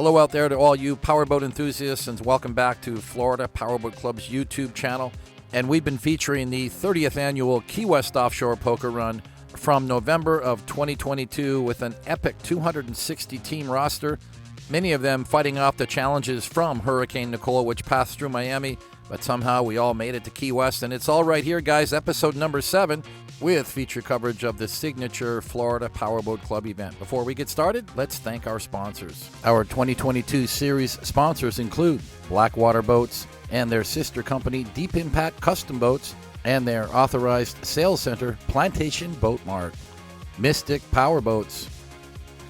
Hello out there to all you powerboat enthusiasts, and welcome back to Florida Powerboat Club's YouTube channel. And we've been featuring the 30th annual Key West Offshore Poker Run from November of 2022 with an epic 260 team roster, many of them fighting off the challenges from Hurricane Nicole, which passed through Miami, but somehow we all made it to Key West. And it's all right here, guys, episode number 7, with feature coverage of the signature Florida Powerboat Club event. Before we get started, let's thank our sponsors. Our 2022 series sponsors include Blackwater Boats and their sister company Deep Impact Custom Boats and their authorized sales center Plantation Boat Mart, Mystic Powerboats,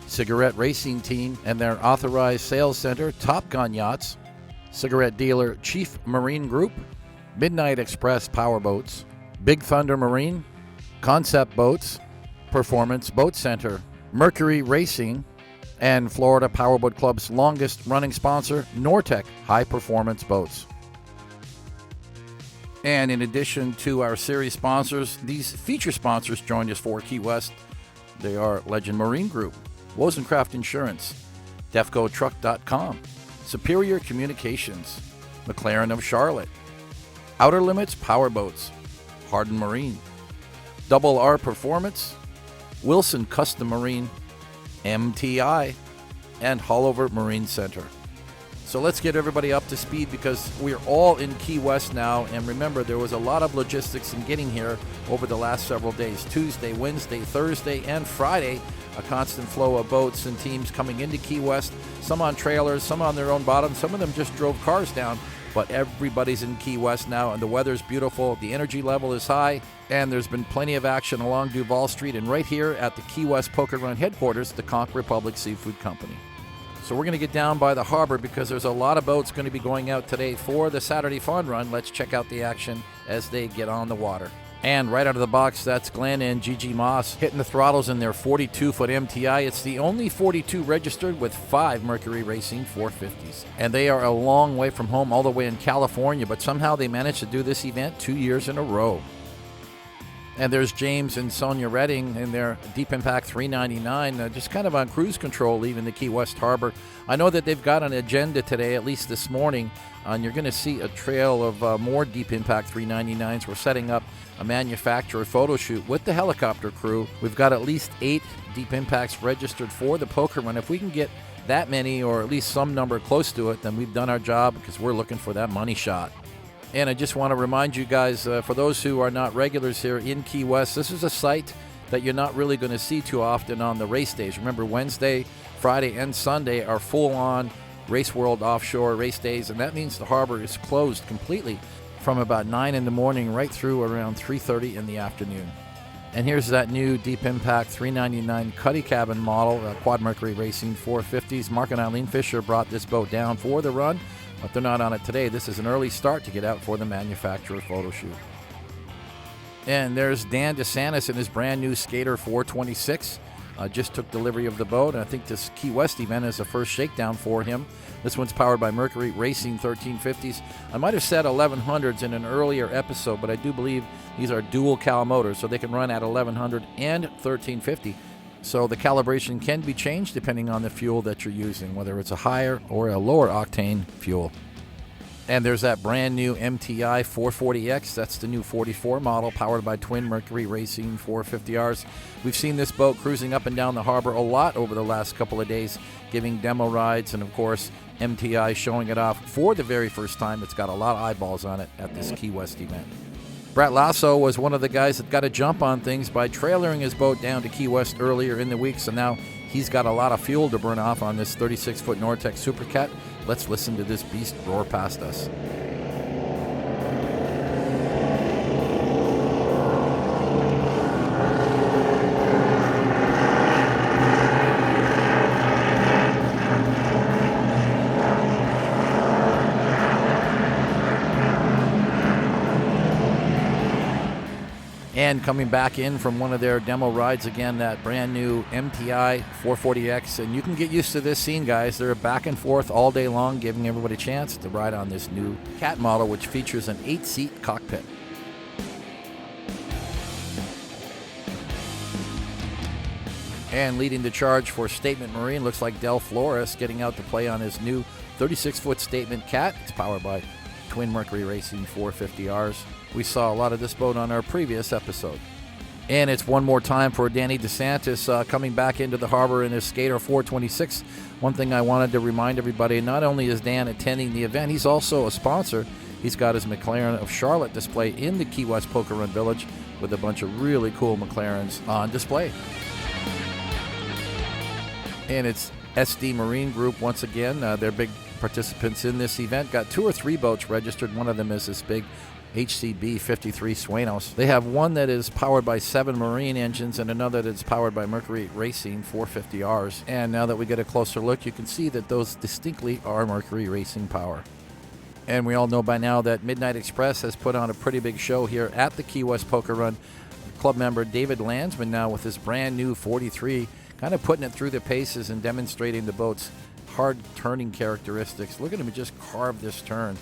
Cigarette Racing Team and their authorized sales center Top Gun Yachts, cigarette dealer Chief Marine Group, Midnight Express Powerboats, Big Thunder Marine, Concept Boats, Performance Boat Center, Mercury Racing, and Florida Powerboat Club's longest running sponsor, Nortec High Performance Boats. And in addition to our series sponsors, these feature sponsors joined us for Key West. They are Legend Marine Group, Wozencraft Insurance, DefcoTruck.com, Superior Communications, McLaren of Charlotte, Outer Limits Powerboats, Hardin Marine, Double R Performance, Wilson Custom Marine, MTI, and Hollover Marine Center. So let's get everybody up to speed because we're all in Key West now. And remember, there was a lot of logistics in getting here over the last several days. Tuesday, Wednesday, Thursday, and Friday, a constant flow of boats and teams coming into Key West, some on trailers, some on their own bottoms. Some of them just drove cars down, but everybody's in Key West now, and the weather's beautiful. The energy level is high, and there's been plenty of action along Duval Street and right here at the Key West Poker Run headquarters, the Conch Republic Seafood Company. So we're going to get down by the harbor because there's a lot of boats going to be going out today for the Saturday Fun Run. Let's check out the action as they get on the water. And right out of the box, that's Glenn and Gigi Moss hitting the throttles in their 42-foot MTI. It's the only 42 registered with 5 Mercury Racing 450s. And they are a long way from home, all the way in California, but somehow they managed to do this event 2 years in a row. And there's James and Sonia Redding in their Deep Impact 399, just kind of on cruise control leaving the Key West Harbor. I know that they've got an agenda today, at least this morning, and you're going to see a trail of more Deep Impact 399s. We're setting up a manufacturer photo shoot with the helicopter crew. We've got at least 8 Deep Impacts registered for the poker run. If we can get that many, or at least some number close to it, then we've done our job because we're looking for that money shot. And I just want to remind you guys, for those who are not regulars here in Key West, this is a site that you're not really going to see too often on the race days. Remember, Wednesday, Friday, and Sunday are full-on Race World offshore race days, and that means the harbor is closed completely from about 9 in the morning right through around 3:30 in the afternoon. And here's that new Deep Impact 399 Cuddy Cabin model, Quad Mercury Racing 450s. Mark and Eileen Fisher brought this boat down for the run, but they're not on it today. This is an early start to get out for the manufacturer photo shoot. And there's Dan DeSantis in his brand new Skater 426. Just took delivery of the boat, and I think this Key West event is the first shakedown for him. This one's powered by Mercury Racing 1350s. I might have said 1100s in an earlier episode, but I do believe these are dual cal motors, so they can run at 1100 and 1350. So the calibration can be changed depending on the fuel that you're using, whether it's a higher or a lower octane fuel. And there's that brand new MTI 440X. That's the new 44 model powered by twin Mercury Racing 450Rs. We've seen this boat cruising up and down the harbor a lot over the last couple of days, giving demo rides, and of course MTI showing it off for the very first time. It's got a lot of eyeballs on it at this Key West event. Brett Lasso was one of the guys that got a jump on things by trailering his boat down to Key West earlier in the week, so now he's got a lot of fuel to burn off on this 36-foot Nortec Supercat. Let's listen to this beast roar past us. And coming back in from one of their demo rides, again, that brand new MTI 440X. And you can get used to this scene, guys. They're back and forth all day long, giving everybody a chance to ride on this new Cat model, which features an 8-seat cockpit. And leading the charge for Statement Marine looks like Del Flores getting out to play on his new 36-foot Statement Cat. It's powered by Twin Mercury Racing 450Rs. We saw a lot of this boat on our previous episode. And it's one more time for Danny DeSantis coming back into the harbor in his Skater 426. One thing I wanted to remind everybody, not only is Dan attending the event, he's also a sponsor. He's got his McLaren of Charlotte display in the Key West Poker Run Village with a bunch of really cool McLarens on display. And it's SD Marine Group once again. They're big participants in this event. Got 2 or 3 boats registered. One of them is this big HCB 53 Suenos. They have one that is powered by 7 Marine engines and another that's powered by Mercury Racing 450Rs. And now that we get a closer look, you can see that those distinctly are Mercury Racing power. And we all know by now that Midnight Express has put on a pretty big show here at the Key West Poker Run. Club member David Landsman now with his brand new 43, kind of putting it through the paces and demonstrating the boat's hard turning characteristics. Look at him just carve this turn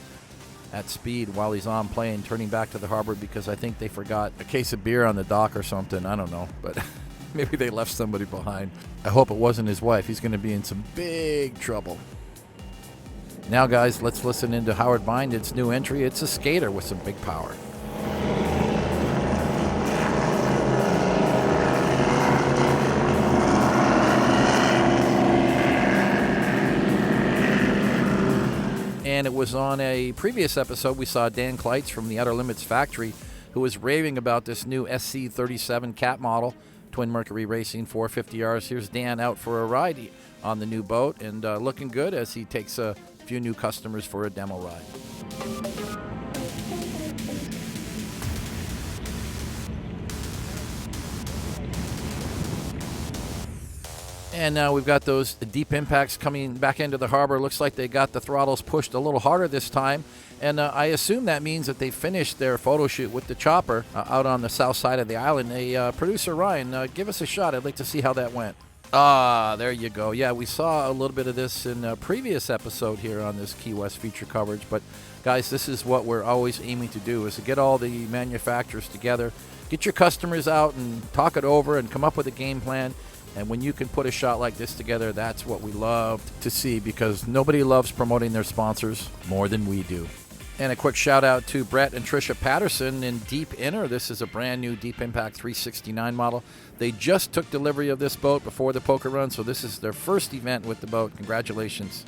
at speed while he's on plane, turning back to the harbor because I think they forgot a case of beer on the dock or something. I don't know, but maybe they left somebody behind. I hope it wasn't his wife. He's going to be in some big trouble. Now, guys, let's listen into Howard Binded's new entry. It's a skater with some big power. And it was on a previous episode we saw Dan Kleitz from the Outer Limits factory who was raving about this new SC37 Cat model, Twin Mercury Racing 450Rs. Here's Dan out for a ride on the new boat and looking good as he takes a few new customers for a demo ride. And now we've got those deep impacts coming back into the harbor. Looks like they got the throttles pushed a little harder this time. And I assume that means that they finished their photo shoot with the chopper out on the south side of the island. Hey, producer Ryan, give us a shot. I'd like to see how that went. Ah, there you go. Yeah, we saw a little bit of this in a previous episode here on this Key West feature coverage. But, guys, this is what we're always aiming to do, is to get all the manufacturers together, get your customers out and talk it over and come up with a game plan. And when you can put a shot like this together, that's what we love to see, because nobody loves promoting their sponsors more than we do. And a quick shout out to Brett and Tricia Patterson in Deep Inner. This is a brand new Deep Impact 369 model. They just took delivery of this boat before the poker run, so this is their first event with the boat. Congratulations.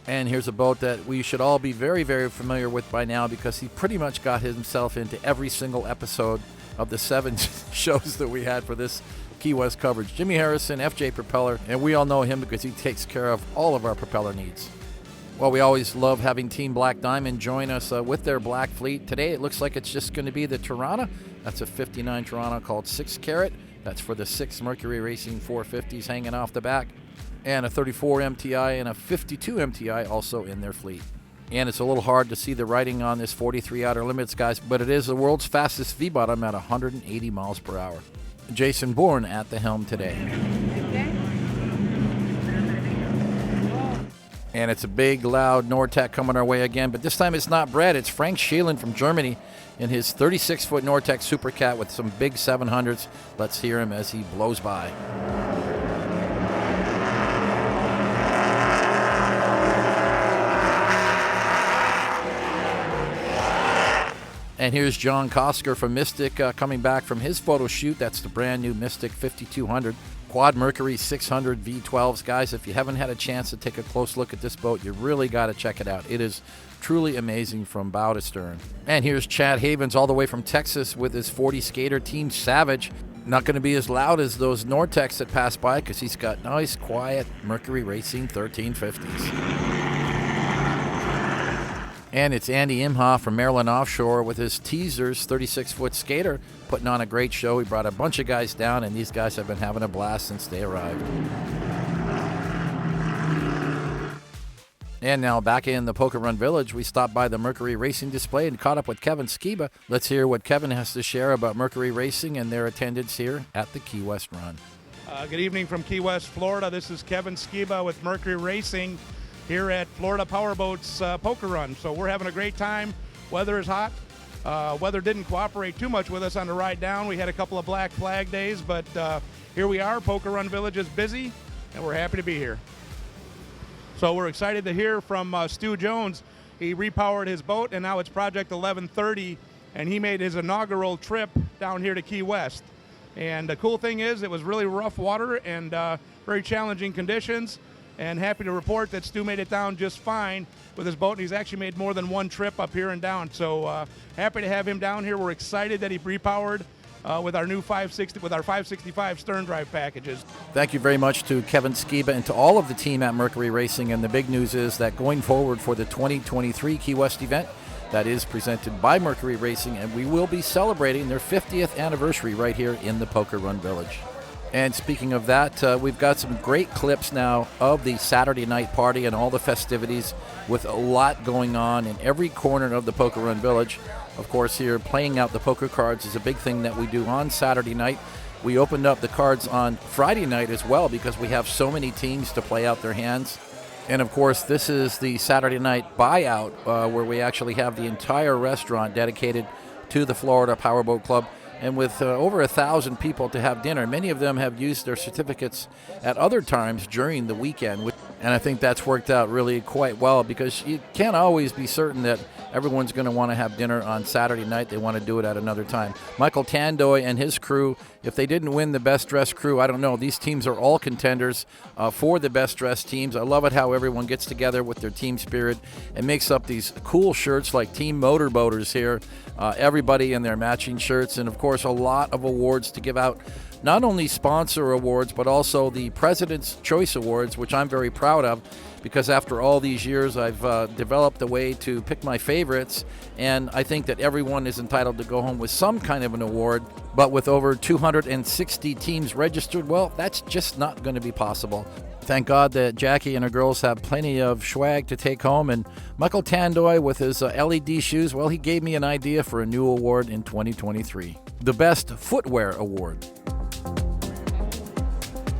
And here's a boat that we should all be very, very familiar with by now, because he pretty much got himself into every single episode of the 7 shows that we had for this Key West coverage. Jimmy Harrison, FJ Propeller, and we all know him because he takes care of all of our propeller needs. Well, we always love having Team Black Diamond join us with their black fleet. Today it looks like it's just going to be the Tirana. That's a 59 Tirana called 6 Carat. That's for the 6 Mercury Racing 450s hanging off the back. And a 34 MTI and a 52 MTI also in their fleet. And it's a little hard to see the writing on this 43 Outer Limits, guys, but it is the world's fastest V-bottom at 180 miles per hour. Jason Bourne at the helm today. And it's a big, loud Nortec coming our way again, but this time it's not Brett, it's Frank SCHEELEN from Germany in his 36-foot Nortec Super Cat with some big 700s. Let's hear him as he blows by. And here's John Kosker from Mystic coming back from his photo shoot. That's the brand new Mystic 5200 Quad Mercury 600 V12s. Guys, if you haven't had a chance to take a close look at this boat, you really got to check it out. It is truly amazing from bow to stern. And here's Chad Havens all the way from Texas with his 40 Skater Team Savage. Not going to be as loud as those Nortecs that pass by because he's got nice, quiet Mercury Racing 1350s. And it's Andy Imhoff from Maryland Offshore with his Teasers 36-foot Skater, putting on a great show. He brought a bunch of guys down, and these guys have been having a blast since they arrived. And now back in the Poker Run Village, we stopped by the Mercury Racing display and caught up with Kevin Skiba. Let's hear what Kevin has to share about Mercury Racing and their attendance here at the Key West Run. Good evening from Key West, Florida. This is Kevin Skiba with Mercury Racing here at Florida Powerboats Poker Run. So we're having a great time. Weather is hot. Weather didn't cooperate too much with us on the ride down. We had a couple of black flag days, but here we are. Poker Run Village is busy, and we're happy to be here. So we're excited to hear from Stu Jones. He repowered his boat, and now it's Project 1130, and he made his inaugural trip down here to Key West. And the cool thing is, it was really rough water and very challenging conditions, and happy to report that Stu made it down just fine with his boat, and he's actually made more than one trip up here and down. So happy to have him down here. We're excited that he repowered with our new 565 stern drive packages. Thank you very much to Kevin Skiba and to all of the team at Mercury Racing. And the big news is that going forward for the 2023 Key West event, that is presented by Mercury Racing, and we will be celebrating their 50th anniversary right here in the Poker Run Village. And speaking of that, we've got some great clips now of the Saturday night party and all the festivities, with a lot going on in every corner of the Poker Run Village. Of course, here playing out the poker cards is a big thing that we do on Saturday night. We opened up the cards on Friday night as well because we have so many teams to play out their hands. And of course, this is the Saturday night buyout where we actually have the entire restaurant dedicated to the Florida Powerboat Club, and with over 1,000 people to have dinner. Many of them have used their certificates at other times during the weekend, and I think that's worked out really quite well, because you can't always be certain that everyone's going to want to have dinner on Saturday night. They want to do it at another time. Michael Tandoy and his crew, if they didn't win the Best Dressed Crew, I don't know. These teams are all contenders for the Best Dressed teams. I love it how everyone gets together with their team spirit and makes up these cool shirts like Team Motorboaters here. Everybody in their matching shirts, and of course a lot of awards to give out. Not only sponsor awards, but also the President's Choice Awards, which I'm very proud of, because after all these years, I've developed a way to pick my favorites, and I think that everyone is entitled to go home with some kind of an award. But with over 260 teams registered, well, that's just not going to be possible. Thank God that Jackie and her girls have plenty of swag to take home, and Michael Tandoy with his LED shoes, well, he gave me an idea for a new award in 2023, the Best Footwear Award.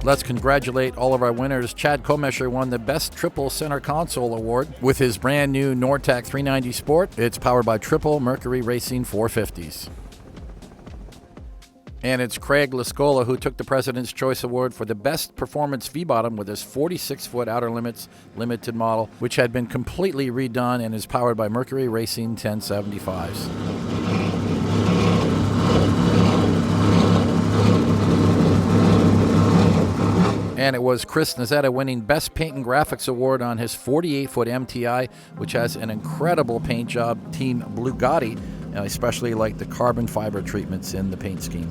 Let's congratulate all of our winners. Chad Komesher won the Best Triple Center Console Award with his brand new Nortec 390 Sport. It's powered by triple Mercury Racing 450s. And it's Craig Lascola who took the President's Choice Award for the Best Performance V-Bottom with his 46-foot Outer Limits limited model, which had been completely redone and is powered by Mercury Racing 1075s. And it was Chris Nazetta winning Best Paint and Graphics Award on his 48-foot MTI, which has an incredible paint job, Team Bugatti. I especially like the carbon fiber treatments in the paint scheme.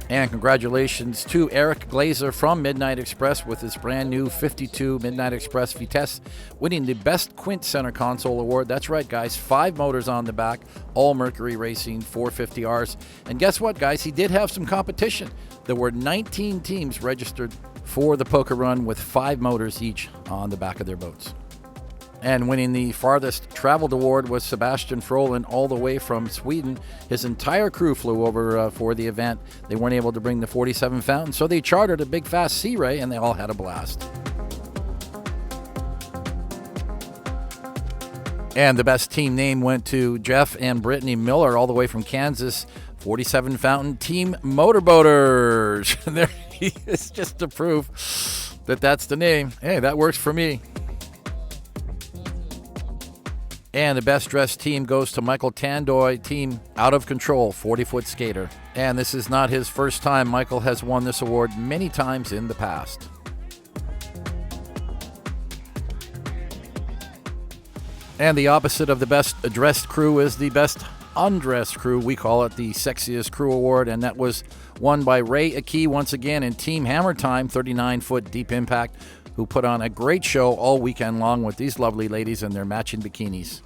And congratulations to Eric Glazer from Midnight Express with his brand new 52 Midnight Express Vitesse, winning the Best Quint Center Console Award. That's right, guys, 5 motors on the back, all Mercury Racing 450Rs. And guess what, guys? He did have some competition. There were 19 teams registered for the Poker Run with 5 motors each on the back of their boats. And winning the farthest traveled award was Sebastian Frolin, all the way from Sweden. His entire crew flew over for the event. They weren't able to bring the 47 fountain, so they chartered a big fast Sea Ray, and they all had a blast. And the best team name went to Jeff and Brittany Miller, all the way from Kansas. 47 fountain Team Motorboaters. There he is, just to prove that that's the name. Hey, that works for me. And the best dressed team goes to Michael Tandoy, Team Out of Control, 40-foot skater. And this is not his first time. Michael has won this award many times in the past. And the opposite of the best dressed crew is the best undressed crew. We call it the Sexiest Crew Award, and that was won by Ray Aki once again in Team HAMMERTIME, 39-foot Deep Impact, who put on a great show all weekend long with these lovely ladies in their matching bikinis.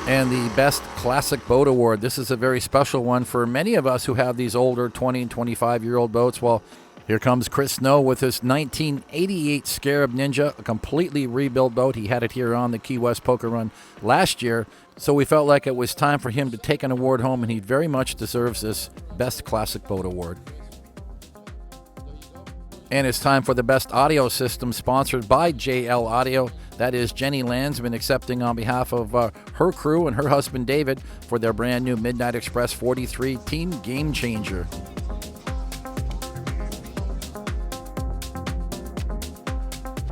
And the Best Classic Boat Award. This is a very special one for many of us who have these older 20 and 25-year-old boats. Well, here comes Chris Snow with his 1988 Scarab Ninja, a completely rebuilt boat. He had it here on the Key West Poker Run last year, so we felt like it was time for him to take an award home, and he very much deserves this Best Classic Boat Award. And it's time for the Best Audio System, sponsored by JL Audio. That is Jenny Landsman accepting on behalf of her crew and her husband David for their brand new Midnight Express 43 Team Game Changer.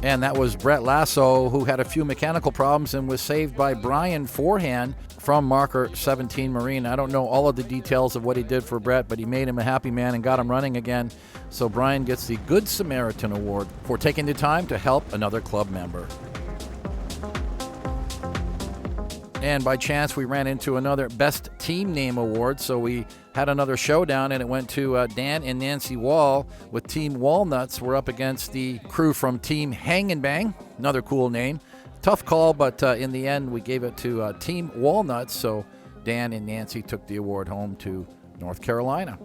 And that was Brett Lasso, who had a few mechanical problems and was saved by Brian Forehand from Marker 17 Marine. I don't know all of the details of what he did for Brett, but he made him a happy man and got him running again. So Brian gets the Good Samaritan Award for taking the time to help another club member. And by chance, we ran into another Best Team Name Award, so we had another showdown, and it went to Dan and Nancy Wall with Team Walnuts. We're up against the crew from Team Hang and Bang, another cool name. Tough call, but in the end, we gave it to Team Walnuts, so Dan and Nancy took the award home to North Carolina.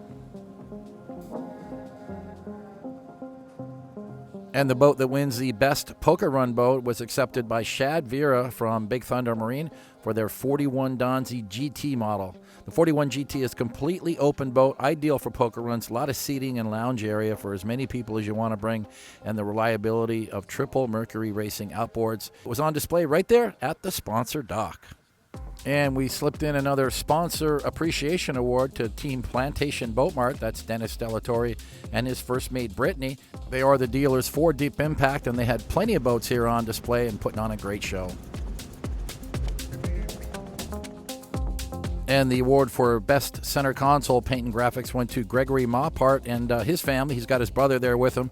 And the boat that wins the Best Poker Run boat was accepted by Shad Vera from Big Thunder Marine for their 41 Donzi GT model. The 41 GT is a completely open boat, ideal for poker runs, a lot of seating and lounge area for as many people as you want to bring, and the reliability of triple Mercury Racing outboards was on display right there at the sponsor dock. And we slipped in another Sponsor Appreciation Award to Team Plantation Boat Mart. That's Dennis Delatorre and his first mate, Brittany. They are the dealers for Deep Impact, and they had plenty of boats here on display and putting on a great show. And the award for Best Center Console Paint and Graphics went to Gregory Maupart and his family. He's got his brother there with him.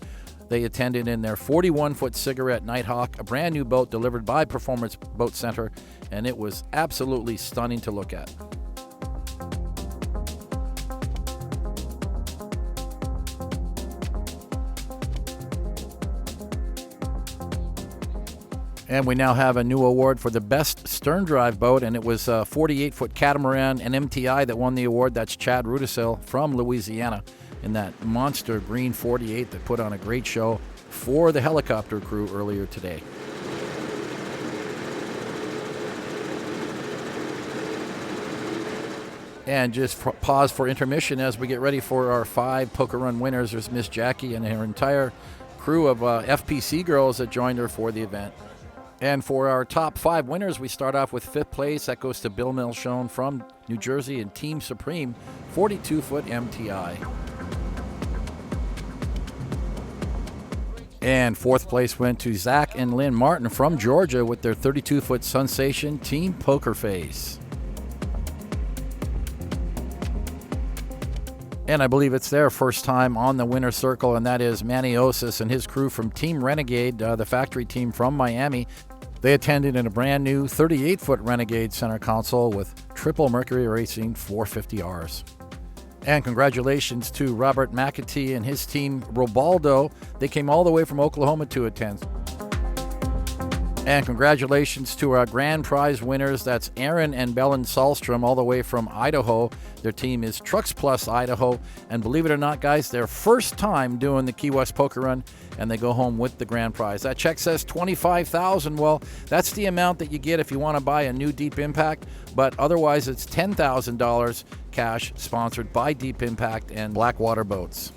They attended in their 41-foot Cigarette Nighthawk, a brand new boat delivered by Performance Boat Center, and it was absolutely stunning to look at. And we now have a new award for the Best Stern Drive boat, and it was a 48-foot Catamaran and MTI that won the award. That's Chad Rudisil from Louisiana in that monster green 48 that put on a great show for the helicopter crew earlier today. And just pause for intermission as we get ready for our 5 Poker Run winners. There's Miss Jackie and her entire crew of FPC girls that joined her for the event. And for our top 5 winners, we start off with 5th place. That goes to Bill Milshone from New Jersey and Team Supreme 42-foot MTI. And 4th place went to Zach and Lynn Martin from Georgia with their 32-foot Sensation Team Poker Face. And I believe it's their first time on the winner's circle, and that is Manny Osis and his crew from Team Renegade, the factory team from Miami. They attended in a brand new 38-foot Renegade center console with triple Mercury Racing 450Rs. And congratulations to Robert McAtee and his team, Robaldo. They came all the way from Oklahoma to attend. And congratulations to our grand prize winners. That's Aaron and Belen Sahlstrom all the way from Idaho. Their team is Trucks Plus Idaho. And believe it or not, guys, their first time doing the Key West Poker Run, and they go home with the grand prize. That check says $25,000. Well, that's the amount that you get if you want to buy a new Deep Impact, but otherwise it's $10,000 cash, sponsored by Deep Impact and Blackwater Boats.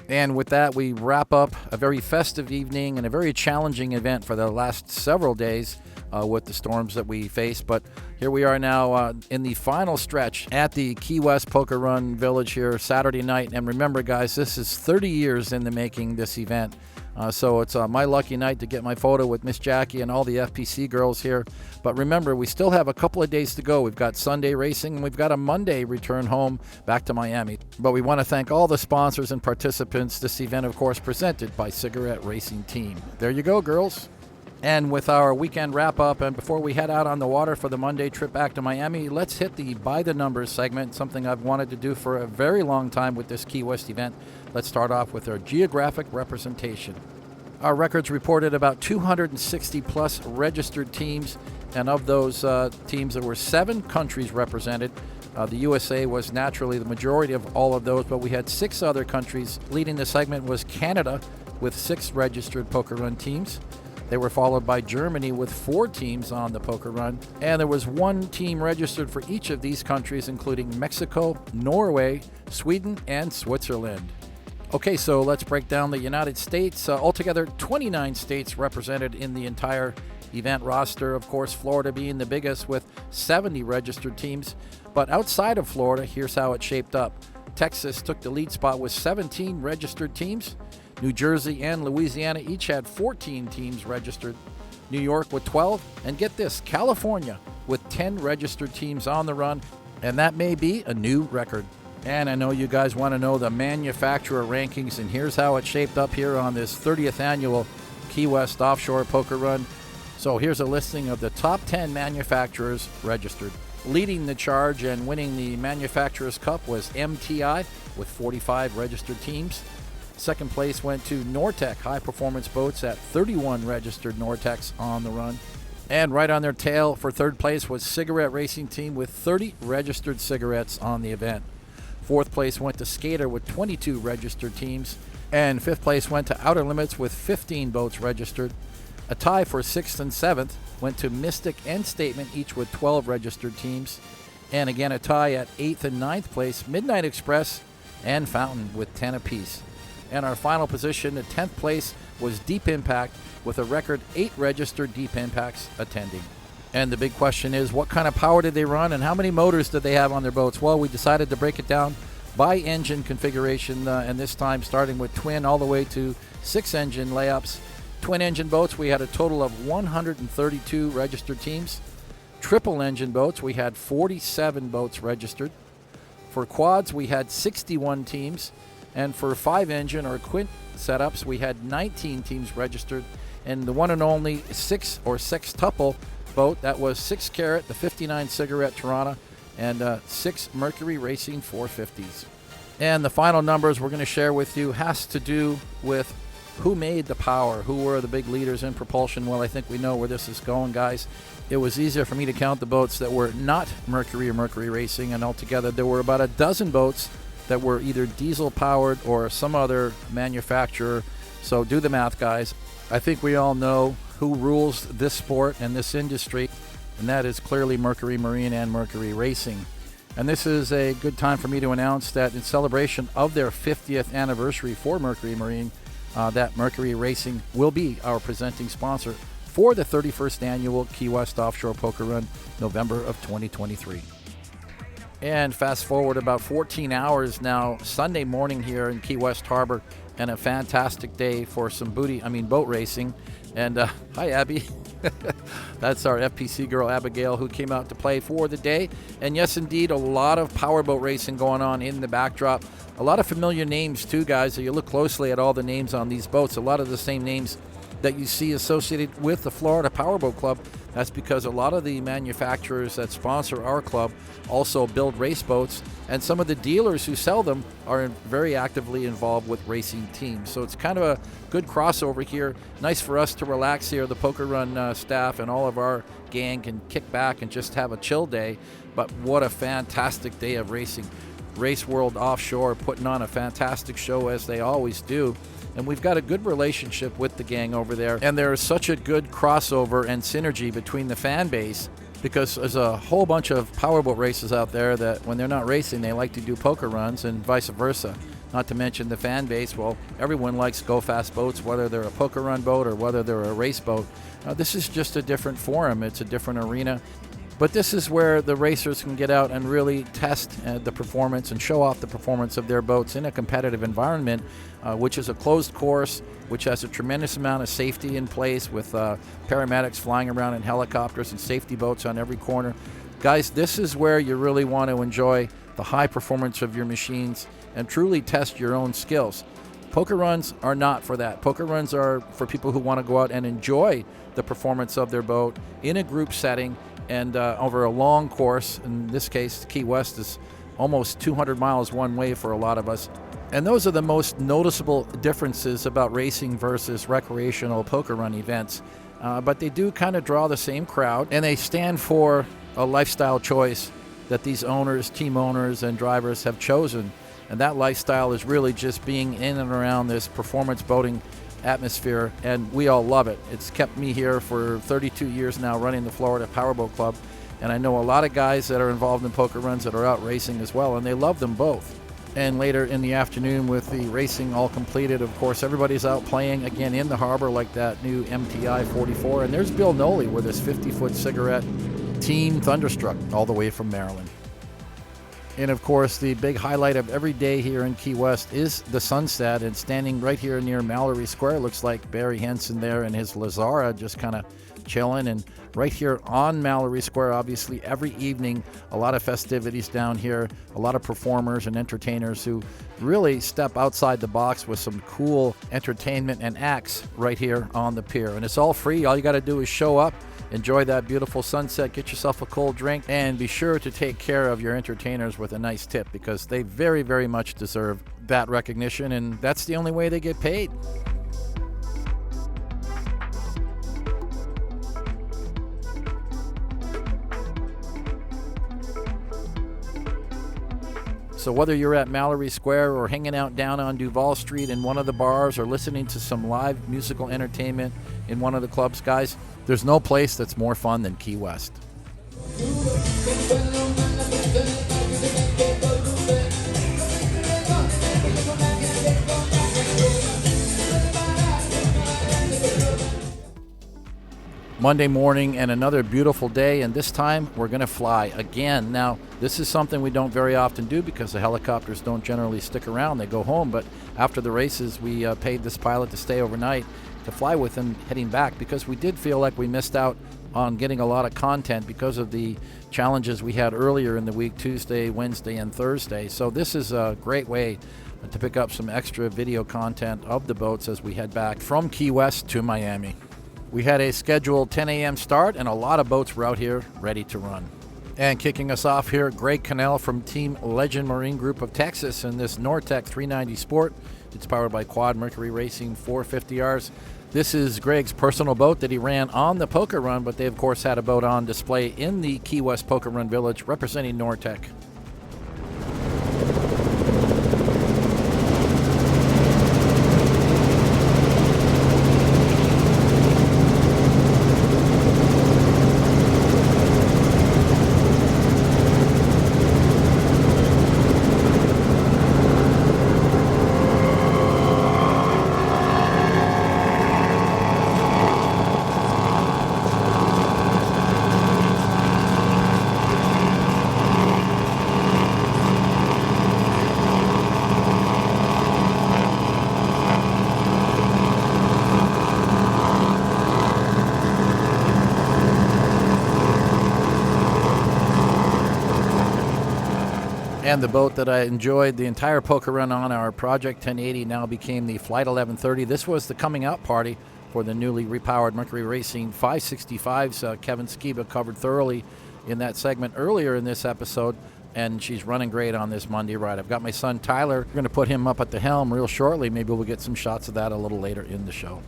And with that, we wrap up a very festive evening and a very challenging event for the last several days with the storms that we faced. But here we are now in the final stretch at the Key West Poker Run Village here Saturday night. And remember, guys, this is 30 years in the making, this event. So it's my lucky night to get my photo with Miss Jackie and all the FPC girls here. But remember, we still have a couple of days to go. We've got Sunday racing, and we've got a Monday return home back to Miami. But we want to thank all the sponsors and participants. This event, of course, presented by Cigarette Racing Team. There you go, girls. And with our weekend wrap-up, and before we head out on the water for the Monday trip back to Miami, let's hit the By the Numbers segment, something I've wanted to do for a very long time with this Key West event. Let's start off with our geographic representation. Our records reported about 260-plus registered teams, and of those teams, there were 7 countries represented. The USA was naturally the majority of all of those, but we had 6 other countries. Leading the segment was Canada with 6 registered Poker Run teams. They were followed by Germany with 4 teams on the Poker Run, and there was 1 team registered for each of these countries, including Mexico, Norway, Sweden, and Switzerland. Okay, so let's break down the United States. Altogether, 29 states represented in the entire event roster. Of course, Florida being the biggest with 70 registered teams. But outside of Florida, here's how it shaped up. Texas took the lead spot with 17 registered teams. New Jersey and Louisiana each had 14 teams registered. New York with 12. And get this, California with 10 registered teams on the run. And that may be a new record. And I know you guys want to know the manufacturer rankings, and here's how it shaped up here on this 30th annual Key West Offshore Poker Run. So here's a listing of the top 10 manufacturers registered. Leading the charge and winning the Manufacturers Cup was MTI with 45 registered teams. Second place went to Nortec High Performance Boats at 31 registered Nortecs on the run. And right on their tail for third place was Cigarette Racing Team with 30 registered cigarettes on the event. Fourth place went to Skater with 22 registered teams. And fifth place went to Outer Limits with 15 boats registered. A tie for sixth and seventh went to Mystic and Statement, each with 12 registered teams. And again, a tie at eighth and ninth place, Midnight Express and Fountain with 10 apiece. And our final position, at 10th place, was Deep Impact with a record 8 registered Deep Impacts attending. And the big question is, what kind of power did they run and how many motors did they have on their boats? Well, we decided to break it down by engine configuration, and this time starting with twin all the way to 6-engine layups. Twin engine boats, we had a total of 132 registered teams. Triple engine boats, we had 47 boats registered. For quads, we had 61 teams. And for 5-engine or quint setups, we had 19 teams registered. And the one and only 6 or sextuple boat, that was 6 CARAT, the 59 Cigarette Tirana, and 6 Mercury Racing 450s. And the final numbers we're going to share with you has to do with who made the power, who were the big leaders in propulsion. Well, I think we know where this is going, guys. It was easier for me to count the boats that were not Mercury or Mercury Racing, and altogether there were about a dozen boats that were either diesel powered or some other manufacturer. So do the math, guys. I think we all know who rules this sport and this industry, and that is clearly Mercury Marine and Mercury Racing. And this is a good time for me to announce that in celebration of their 50th anniversary for Mercury Marine, that Mercury Racing will be our presenting sponsor for the 31st annual Key West Offshore Poker Run, November of 2023. And fast forward about 14 hours now, Sunday morning here in Key West Harbor, and a fantastic day for some boat racing. And hi, Abby. That's our FPC girl, Abigail, who came out to play for the day. And yes, indeed, a lot of powerboat racing going on in the backdrop. A lot of familiar names, too, guys. So you look closely at all the names on these boats. A lot of the same names that you see associated with the Florida Powerboat Club. That's because a lot of the manufacturers that sponsor our club also build race boats, and some of the dealers who sell them are very actively involved with racing teams. So it's kind of a good crossover here. Nice for us to relax here. The Poker Run staff and all of our gang can kick back and just have a chill day. But what a fantastic day of racing. Race World Offshore putting on a fantastic show, as they always do. And we've got a good relationship with the gang over there. And there is such a good crossover and synergy between the fan base, because there's a whole bunch of powerboat races out there that when they're not racing, they like to do poker runs, and vice versa. Not to mention the fan base. Well, everyone likes go fast boats, whether they're a poker run boat or whether they're a race boat. This is just a different forum. It's a different arena. But this is where the racers can get out and really test the performance and show off the performance of their boats in a competitive environment, which is a closed course, which has a tremendous amount of safety in place with paramedics flying around in helicopters and safety boats on every corner. Guys, this is where you really want to enjoy the high performance of your machines and truly test your own skills. Poker runs are not for that. Poker runs are for people who want to go out and enjoy the performance of their boat in a group setting and over a long course. In this case, Key West is almost 200 miles one way for a lot of us. And those are the most noticeable differences about racing versus recreational poker run events. But they do kind of draw the same crowd, and they stand for a lifestyle choice that these owners, team owners, and drivers have chosen. And that lifestyle is really just being in and around this performance boating atmosphere, and we all love it. It's kept me here for 32 years now running the Florida Powerboat Club, and I know a lot of guys that are involved in poker runs that are out racing as well, and they love them both. And later in the afternoon, with the racing all completed, of course, everybody's out playing again in the harbor like that new MTI 44. And there's Bill Noley with his 50-foot cigarette, Team Thunderstruck, all the way from Maryland. And of course, the big highlight of every day here in Key West is the sunset. And standing right here near Mallory Square looks like Barry Henson there and his Lazara just kind of chilling. And right here on Mallory Square, obviously every evening, a lot of festivities down here, a lot of performers and entertainers who really step outside the box with some cool entertainment and acts right here on the pier. And it's all free. All you got to do is show up, enjoy that beautiful sunset, get yourself a cold drink, and be sure to take care of your entertainers with a nice tip, because they very, very much deserve that recognition, and that's the only way they get paid. So whether you're at Mallory Square or hanging out down on Duval Street in one of the bars or listening to some live musical entertainment in one of the clubs, guys, there's no place that's more fun than Key West. Monday morning and another beautiful day, and this time we're going to fly again. Now, this is something we don't very often do because the helicopters don't generally stick around. They go home, but after the races, we paid this pilot to stay overnight to fly with him heading back, because we did feel like we missed out on getting a lot of content because of the challenges we had earlier in the week, Tuesday, Wednesday, and Thursday. So this is a great way to pick up some extra video content of the boats as we head back from Key West to Miami. We had a scheduled 10 a.m. start, and a lot of boats were out here ready to run. And kicking us off here, Greg Cannell from Team Legend Marine Group of Texas in this Nortec 390 Sport. It's powered by Quad Mercury Racing 450Rs. This is Greg's personal boat that he ran on the Poker Run, but they, of course, had a boat on display in the Key West Poker Run Village representing Nortec. And the boat that I enjoyed the entire poker run on, our Project 1080, now became the Flight 1130. This was the coming out party for the newly repowered Mercury Racing 565s. Kevin Skiba covered thoroughly in that segment earlier in this episode, and she's running great on this Monday ride. I've got my son Tyler. We're going to put him up at the helm real shortly. Maybe we'll get some shots of that a little later in the show.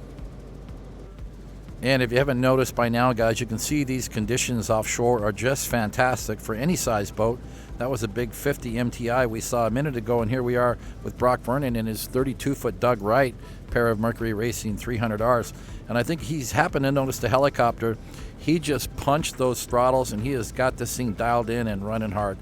And if you haven't noticed by now, guys, you can see these conditions offshore are just fantastic for any size boat. That was a big 50 MTI we saw a minute ago, and here we are with Brock Vernon in his 32-foot Doug Wright pair of Mercury Racing 300Rs. And I think he's happened to notice the helicopter. He just punched those throttles, and he has got this thing dialed in and running hard.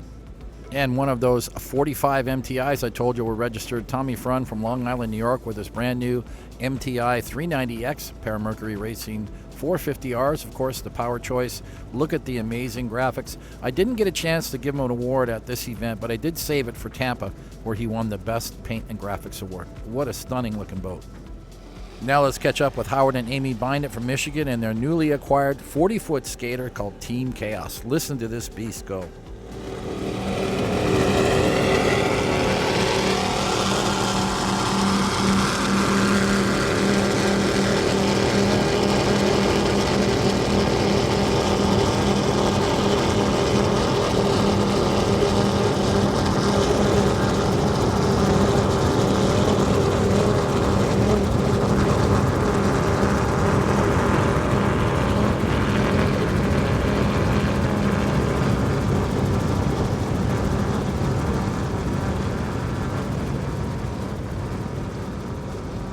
And one of those 45 MTIs I told you were registered, Tommy Frun from Long Island, New York, with his brand new MTI 390X pair of Mercury Racing 450Rs, of course, the power choice. Look at the amazing graphics. I didn't get a chance to give him an award at this event, but I did save it for Tampa, where he won the Best Paint and Graphics Award. What a stunning looking boat. Now let's catch up with Howard and Amy Bynett from Michigan and their newly acquired 40-foot skater called Team Chaos. Listen to this beast go.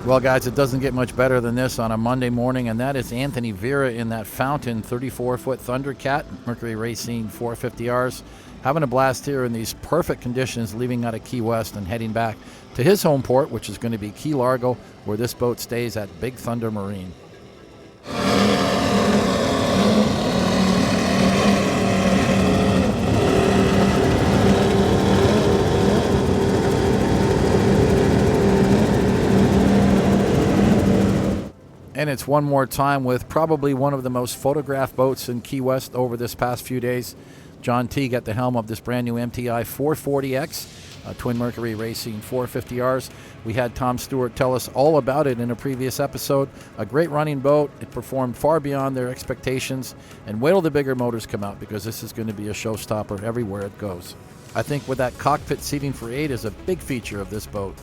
Well, guys, it doesn't get much better than this on a Monday morning, and that is Anthony Vera in that Fountain 34-foot Thundercat, Mercury Racing 450Rs. having a blast here in these perfect conditions, leaving out of Key West and heading back to his home port, which is going to be Key Largo, where this boat stays at Big Thunder Marine. And it's one more time with probably one of the most photographed boats in Key West over this past few days. John Teague at the helm of this brand new MTI 440X, Twin Mercury Racing 450Rs. We had Tom Stewart tell us all about it in a previous episode. A great running boat. It performed far beyond their expectations. And wait till the bigger motors come out, because this is going to be a showstopper everywhere it goes. I think with that cockpit seating for 8 is a big feature of this boat.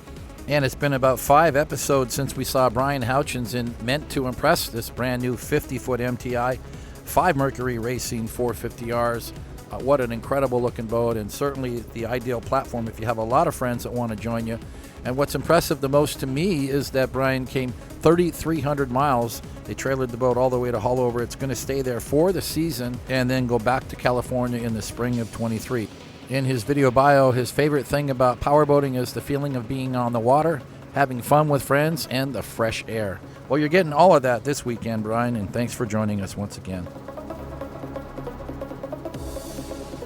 And it's been about 5 episodes since we saw Brian Houchins in Meant to Impress, this brand new 50-foot MTI 5 Mercury Racing 450Rs. What an incredible looking boat, and certainly the ideal platform if you have a lot of friends that want to join you. And what's impressive the most to me is that Brian came 3,300 miles. They trailered the boat all the way to Haulover. It's going to stay there for the season and then go back to California in the spring of 23. In his video bio, his favorite thing about powerboating is the feeling of being on the water, having fun with friends, and the fresh air. Well, you're getting all of that this weekend, Brian, and thanks for joining us once again.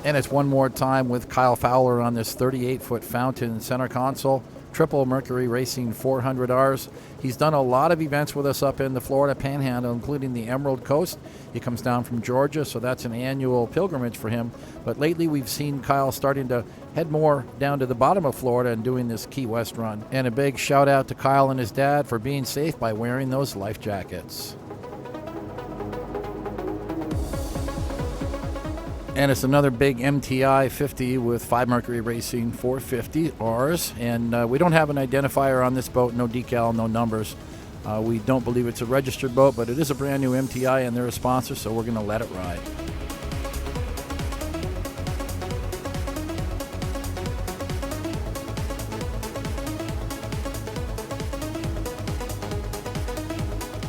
And it's one more time with Kyle Fowler on this 38-foot Fountain center console, triple Mercury Racing 400Rs. He's done a lot of events with us up in the Florida Panhandle, including the Emerald Coast. He comes down from Georgia, so that's an annual pilgrimage for him. But lately we've seen Kyle starting to head more down to the bottom of Florida and doing this Key West run. And a big shout out to Kyle and his dad for being safe by wearing those life jackets. And it's another big MTI 50 with 5 Mercury Racing 450Rs. And we don't have an identifier on this boat, no decal, no numbers. We don't believe it's a registered boat, but it is a brand new MTI and they're a sponsor, so we're going to let it ride.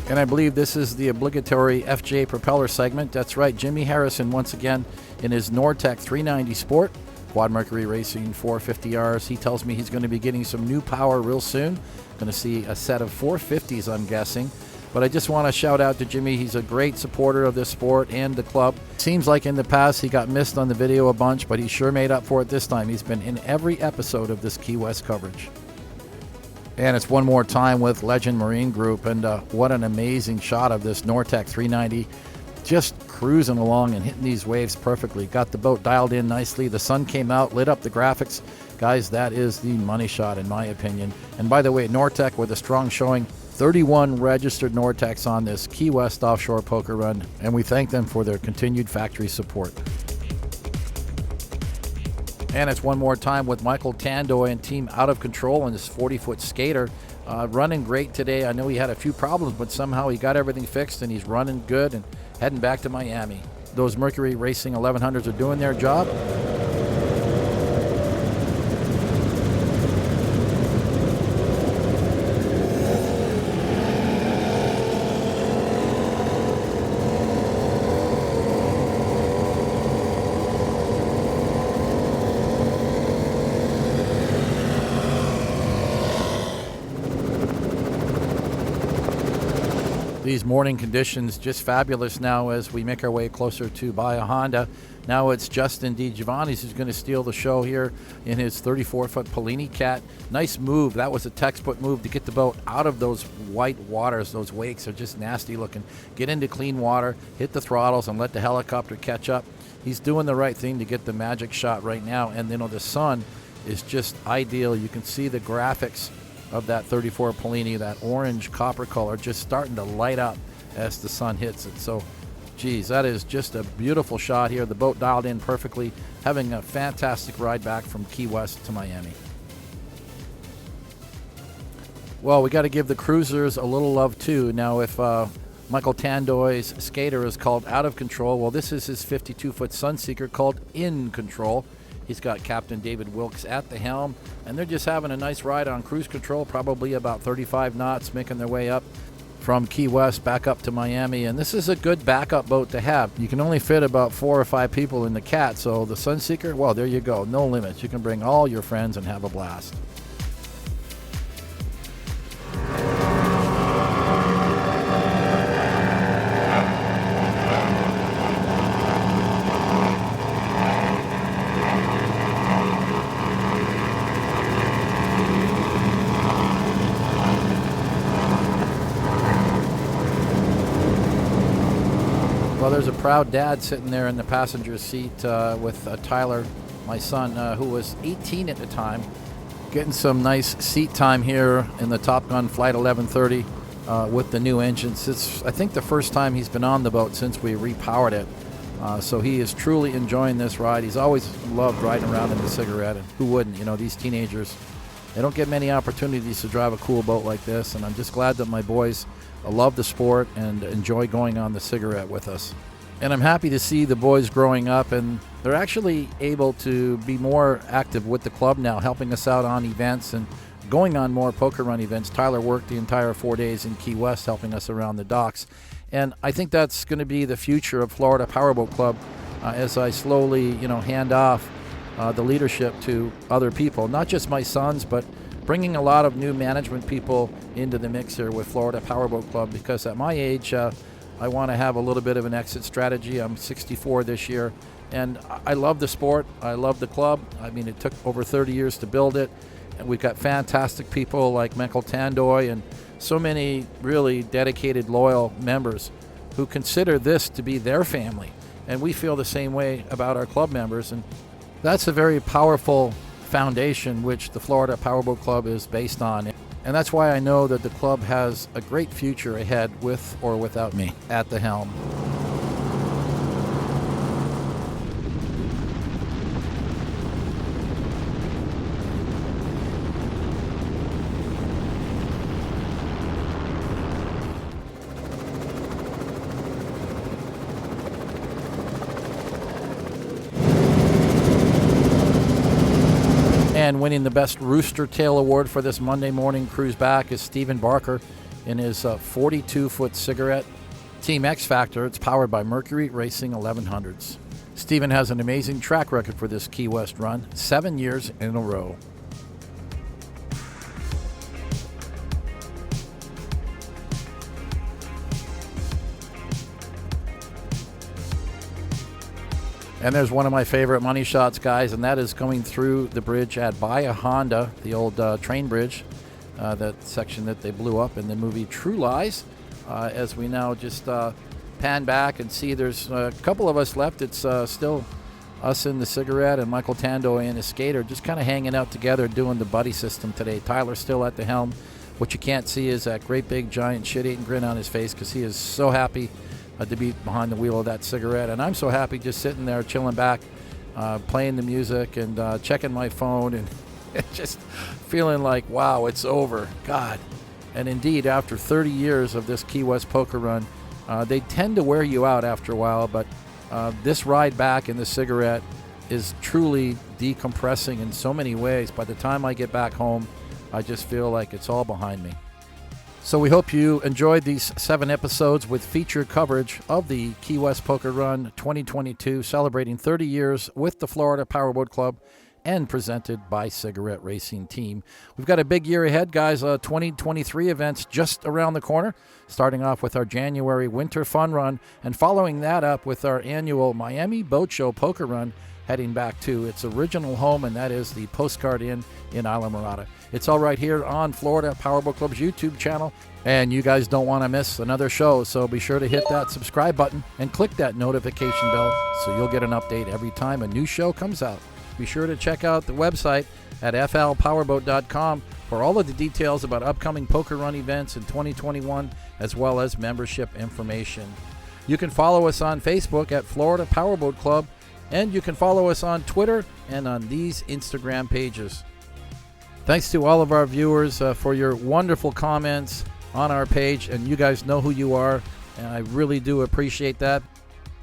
And I believe this is the obligatory FJ propeller segment. That's right, Jimmy Harrison once again in his Nortec 390 Sport, Quad Mercury Racing 450Rs. He tells me he's going to be getting some new power real soon. Going to see a set of 450s, I'm guessing. But I just want to shout out to Jimmy. He's a great supporter of this sport and the club. Seems like in the past he got missed on the video a bunch, but he sure made up for it this time. He's been in every episode of this Key West coverage. And it's one more time with Legend Marine Group, and what an amazing shot of this Nortec 390 just cruising along and hitting these waves perfectly. Got the boat dialed in nicely. The sun came out, lit up the graphics. Guys, that is the money shot in my opinion. And by the way, Nortec with a strong showing, 31 registered Nortecs on this Key West offshore poker run, and we thank them for their continued factory support. And it's one more time with Michael Tandoy and Team Out of Control and this 40-foot skater. Running great today. I know he had a few problems, but somehow he got everything fixed and he's running good and heading back to Miami. Those Mercury Racing 1100s are doing their job. These morning conditions just fabulous now as we make our way closer to Bahia Honda. Now it's Justin DiGiovanni who's going to steal the show here in his 34-foot PILINI Cat. Nice move. That was a textbook move to get the boat out of those white waters. Those wakes are just nasty looking. Get into clean water, hit the throttles, and let the helicopter catch up. He's doing the right thing to get the magic shot right now. And the sun is just ideal. You can see the graphics of that 34 PILINI, that orange copper color just starting to light up as the sun hits it. So, geez, that is just a beautiful shot here. The boat dialed in perfectly, having a fantastic ride back from Key West to Miami. Well, we got to give the cruisers a little love too. Now, if Michael Tandoy's skater is called Out of Control, well, this is his 52-foot Sunseeker called In Control. He's got Captain David Wilkes at the helm, and they're just having a nice ride on cruise control, probably about 35 knots, making their way up from Key West back up to Miami, and this is a good backup boat to have. You can only fit about 4 or 5 people in the CAT, so the SUNSEEKER, well, there you go, no limits. You can bring all your friends and have a blast. Well, there's a proud dad sitting there in the passenger seat with Tyler, my son, who was 18 at the time, getting some nice seat time here in the Top Gun Flight 1130 with the new engines. It's, I think, the first time he's been on the boat since we repowered it. So he is truly enjoying this ride. He's always loved riding around in the Cigarette, and who wouldn't? You know, these teenagers, they don't get many opportunities to drive a cool boat like this, and I'm just glad that my boys love the sport and enjoy going on the Cigarette with us. And I'm happy to see the boys growing up, and they're actually able to be more active with the club now, helping us out on events and going on more poker run events. Tyler worked the entire 4 days in Key West helping us around the docks. And I think that's going to be the future of Florida Powerboat Club as I slowly, hand off the leadership to other people, not just my sons, but bringing a lot of new management people into the mix here with Florida Powerboat Club, because at my age, I want to have a little bit of an exit strategy. I'm 64 this year, and I love the sport. I love the club. I mean, it took over 30 years to build it, and we've got fantastic people like Michael Tandoy and so many really dedicated, loyal members who consider this to be their family, and we feel the same way about our club members, and that's a very powerful foundation which the Florida Powerboat Club is based on. And that's why I know that the club has a great future ahead with or without me at the helm. And winning the Best Rooster Tail Award for this Monday morning cruise back is Stephen Barker in his 42-foot Cigarette. Team X Factor, it's powered by Mercury Racing 1100s. Stephen has an amazing track record for this Key West run, 7 years in a row. And there's one of my favorite money shots, guys, and that is going through the bridge at Bahia Honda, the old train bridge, that section that they blew up in the movie True Lies. As we now just pan back and see there's a couple of us left. It's still us in the Cigarette and Michael Tandoy and his skater just kind of hanging out together doing the buddy system today. Tyler's still at the helm. What you can't see is that great big giant shit-eating grin on his face because he is so happy to be behind the wheel of that Cigarette, and I'm so happy just sitting there chilling back, playing the music and checking my phone and just feeling like, wow, it's over. God. And indeed, after 30 years of this Key West poker run, they tend to wear you out after a while, but this ride back in the Cigarette is truly decompressing in so many ways. By the time I get back home, I just feel like it's all behind me. So we hope you enjoyed these 7 episodes with feature coverage of the Key West Poker Run 2022, celebrating 30 years with the Florida Powerboat Club and presented by Cigarette Racing Team. We've got a big year ahead, guys. 2023 events just around the corner, starting off with our January Winter Fun Run and following that up with our annual Miami Boat Show Poker Run, heading back to its original home, and that is the Postcard Inn in Isla Mirada. It's all right here on Florida Powerboat Club's YouTube channel, and you guys don't want to miss another show, so be sure to hit that subscribe button and click that notification bell so you'll get an update every time a new show comes out. Be sure to check out the website at flpowerboat.com for all of the details about upcoming poker run events in 2021, as well as membership information. You can follow us on Facebook at Florida Powerboat Club, and you can follow us on Twitter and on these Instagram pages. Thanks to all of our viewers for your wonderful comments on our page, and you guys know who you are, and I really do appreciate that.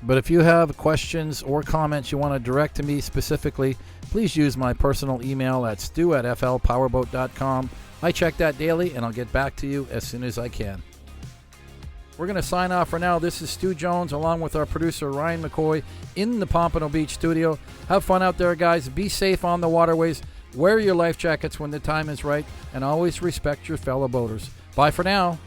But if you have questions or comments you want to direct to me specifically, please use my personal email at stu@flpowerboat.com. I check that daily, and I'll get back to you as soon as I can. We're going to sign off for now. This is Stu Jones along with our producer Ryan McCoy in the Pompano Beach studio. Have fun out there, guys. Be safe on the waterways. Wear your life jackets when the time is right, and always respect your fellow boaters. Bye for now.